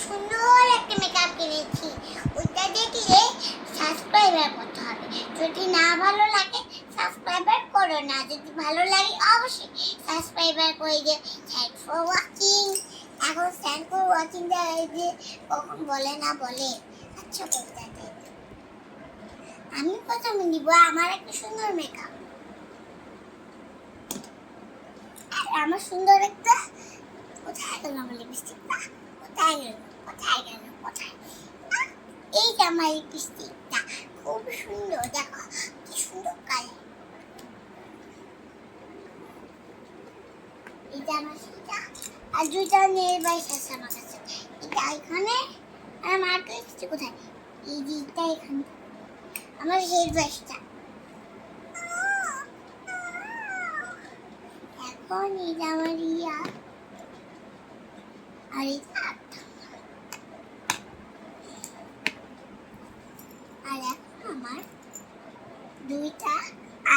সুন্দর একটা মেকআপ কিনেছি। ওইটা দেখলে সাবস্ক্রাইবার করতে হবে। যদি না ভালো লাগে সাবস্ক্রাইবার করো না, যদি ভালো লাগে অবশ্যই সাবস্ক্রাইবার করে দিও। Thanks for watching. এখন থ্যাঙ্কস ফর ওয়াচিং যে কখন বলে না বলে। আচ্ছা বলতে দে। আমি প্রথমে নিব আমার একটা সুন্দর মেকআপ। আমার সুন্দর একটা কোথায় গেল আমার লিপস্টিকটা? কোথায় গেল? কোথায় গেল? কোথায়? এই যে আমার লিপস্টিকটা খুব সুন্দর, দেখো কি সুন্দর কালার। এটা আমার সেটা আর দুইটা নেল বাইস আছে আমার কাছে। এটা এখানে আর আমার লিপস্টিক কোথায়? এই যে এটা এখানে আমার নেল বাইসটা। এখন এই যে আমার ইয়া আর এটা আর এখন আমার দুইটা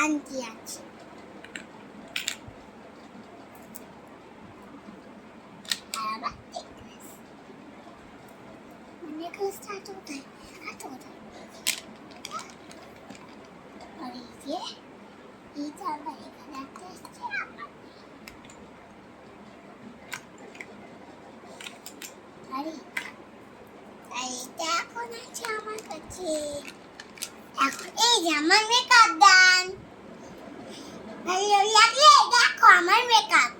আংটি আছে। আর আবার নেকলেস। নেকলেসটা আছে কোথায়? আছে কোথায়? আর এই যে এইটা আবার এখানে একটা এসছে আমার। আর এইটা এখন আছে আমার কাছে। এখন এই যে আমার মেকআপ ডান। দেখো আমার মেকআপ।